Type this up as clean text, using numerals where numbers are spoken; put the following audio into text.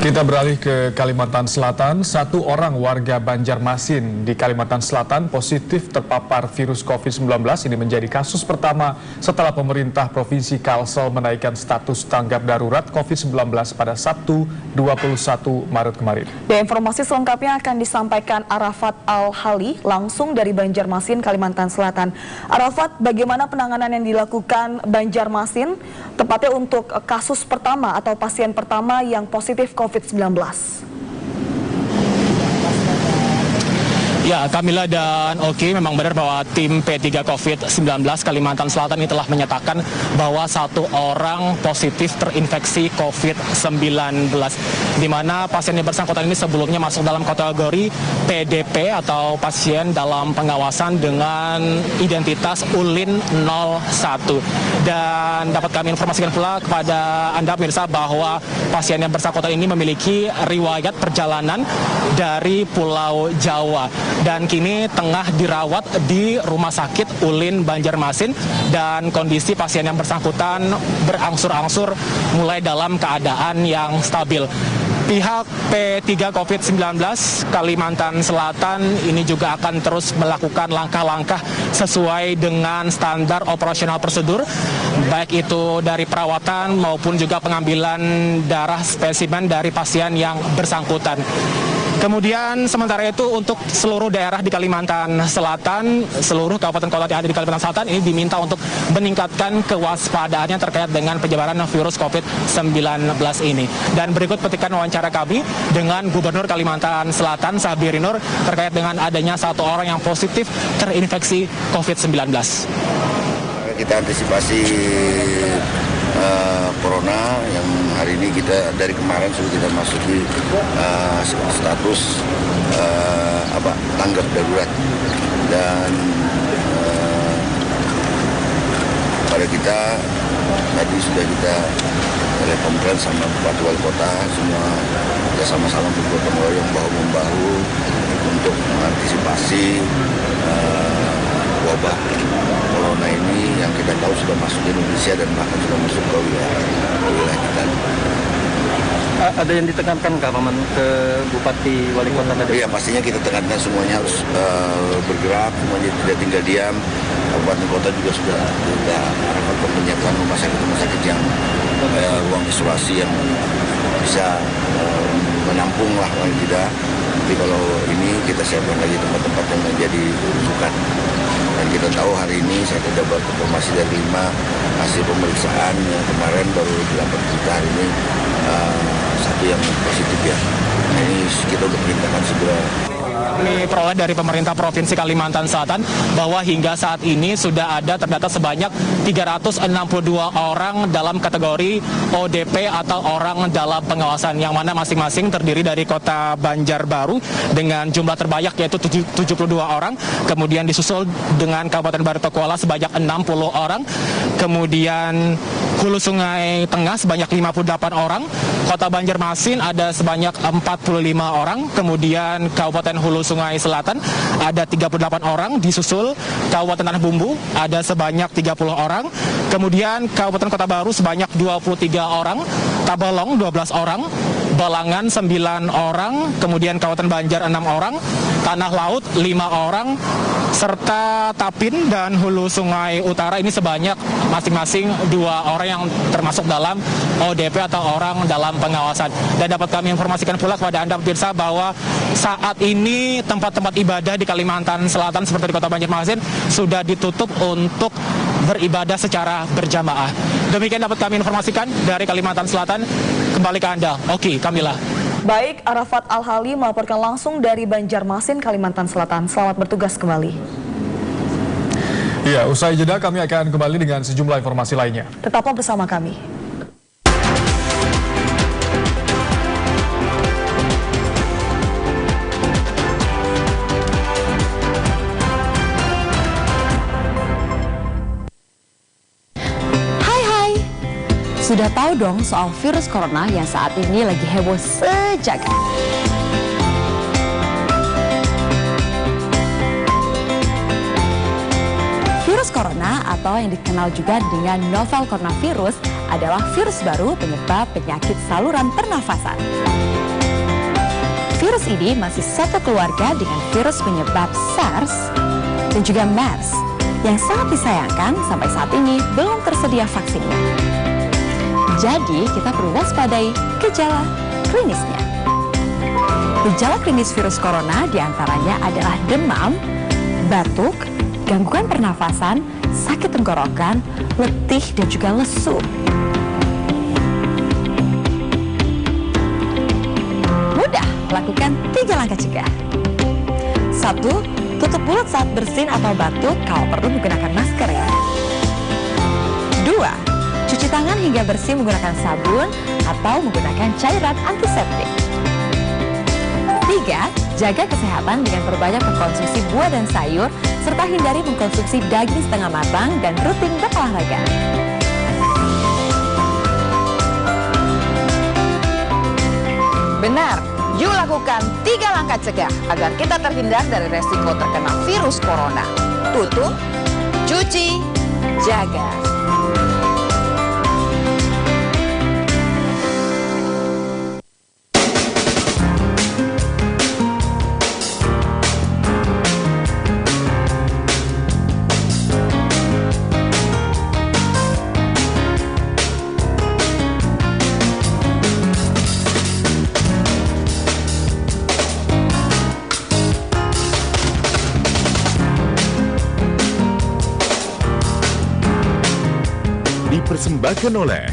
Kita beralih ke Kalimantan Selatan. Satu orang warga Banjarmasin di Kalimantan Selatan positif terpapar virus COVID-19. Ini menjadi kasus pertama setelah pemerintah Provinsi Kalsel menaikkan status tanggap darurat COVID-19 pada Sabtu 21 Maret kemarin. Dan informasi selengkapnya akan disampaikan Arafat Al-Hali langsung dari Banjarmasin, Kalimantan Selatan. Arafat, bagaimana penanganan yang dilakukan Banjarmasin, tepatnya untuk kasus pertama atau pasien pertama yang positif COVID-19? Ya, Kamila dan Oki, memang benar bahwa tim P3 COVID-19 Kalimantan Selatan ini telah menyatakan bahwa satu orang positif terinfeksi COVID-19, di mana pasien yang bersangkutan ini sebelumnya masuk dalam kategori PDP atau pasien dalam pengawasan dengan identitas ULIN 01. Dan dapat kami informasikan pula kepada Anda pemirsa bahwa pasien yang bersangkutan ini memiliki riwayat perjalanan dari Pulau Jawa dan kini tengah dirawat di Rumah Sakit ULIN Banjarmasin, dan kondisi pasien yang bersangkutan berangsur-angsur mulai dalam keadaan yang stabil. Pihak P3 COVID-19 Kalimantan Selatan ini juga akan terus melakukan langkah-langkah sesuai dengan standar operasional prosedur, baik itu dari perawatan maupun juga pengambilan darah spesimen dari pasien yang bersangkutan. Kemudian sementara itu untuk seluruh daerah di Kalimantan Selatan, seluruh kabupaten kota yang ada di Kalimantan Selatan ini diminta untuk meningkatkan kewaspadaannya terkait dengan penyebaran virus COVID-19 ini. Dan berikut petikan wawancara kami dengan Gubernur Kalimantan Selatan Sabiri Nur terkait dengan adanya satu orang yang positif terinfeksi COVID-19. Kita antisipasi corona yang hari ini kita dari kemarin sudah kita masuki status tanggap darurat, dan pada kita tadi sudah kita telekonferensi sama Bupati Wali Kota, semua kita sama-sama bergotong royong bahu-membahu untuk mengantisipasi wabah corona ini yang kita tahu sudah masuk ke Indonesia dan bahkan sudah masuk ke wilayah kita. Ada yang ditekankan nggak, Paman, ke Bupati Wali Kota tadi? Iya, pastinya kita tekankan semuanya harus bergerak, semuanya tidak tinggal diam. Kabupaten Kota juga sudah arahkan penyiapan rumah sakit yang ruang isolasi yang bisa menampung lah paling tidak. Tapi kalau ini kita siapkan lagi tempat-tempat yang menjadi rujukan. Dan kita tahu hari ini saya sudah dapat informasi dari 5 hasil pemeriksaan yang kemarin baru dilaporkan kita hari ini satu yang positif ya. Nah, ini kita udah perintahkan segera. Kami peroleh dari pemerintah Provinsi Kalimantan Selatan bahwa hingga saat ini sudah ada terdata sebanyak 362 orang dalam kategori ODP atau orang dalam pengawasan, yang mana masing-masing terdiri dari kota Banjarbaru dengan jumlah terbanyak yaitu 72 orang, kemudian disusul dengan Kabupaten Baritokuala sebanyak 60 orang, kemudian Hulu Sungai Tengah sebanyak 58 orang, Kota Banjarmasin ada sebanyak 45 orang, kemudian Kabupaten Hulu Sungai Selatan ada 38 orang, disusul Kabupaten Tanah Bumbu ada sebanyak 30 orang, kemudian Kabupaten Kota Baru sebanyak 23 orang, Tabalong 12 orang, Balangan 9 orang, kemudian Kabupaten Banjar 6 orang, Tanah Laut 5 orang, serta Tapin dan Hulu Sungai Utara ini sebanyak masing-masing 2 orang yang termasuk dalam ODP atau orang dalam pengawasan. Dan dapat kami informasikan pula kepada Anda pemirsa bahwa saat ini tempat-tempat ibadah di Kalimantan Selatan seperti di Kota Banjarmasin sudah ditutup untuk beribadah secara berjamaah. Demikian dapat kami informasikan dari Kalimantan Selatan. Kembali ke Anda. Oke, Kamila. Baik, Arafat Al-Hali melaporkan langsung dari Banjarmasin, Kalimantan Selatan. Selamat bertugas kembali. Ya, usai jeda kami akan kembali dengan sejumlah informasi lainnya. Tetaplah bersama kami. Sudah tahu dong soal virus corona yang saat ini lagi heboh sejagat. Virus corona atau yang dikenal juga dengan novel coronavirus adalah virus baru penyebab penyakit saluran pernafasan. Virus ini masih satu keluarga dengan virus penyebab SARS dan juga MERS yang sangat disayangkan sampai saat ini belum tersedia vaksinnya. Jadi kita perlu waspadai gejala klinisnya. Gejala klinis virus corona diantaranya adalah demam, batuk, gangguan pernafasan, sakit tenggorokan, letih, dan juga lesu. Mudah, lakukan 3 langkah cegah. 1. Tutup mulut saat bersin atau batuk, kalau perlu menggunakan masker ya. 2. Cuci tangan hingga bersih menggunakan sabun atau menggunakan cairan antiseptik. 3. Jaga kesehatan dengan perbanyak mengkonsumsi buah dan sayur, serta hindari mengkonsumsi daging setengah matang dan rutin berolahraga. Benar, yuk lakukan 3 langkah cegah agar kita terhindar dari resiko terkena virus corona. Tutup, cuci, jaga. Dipersembahkan oleh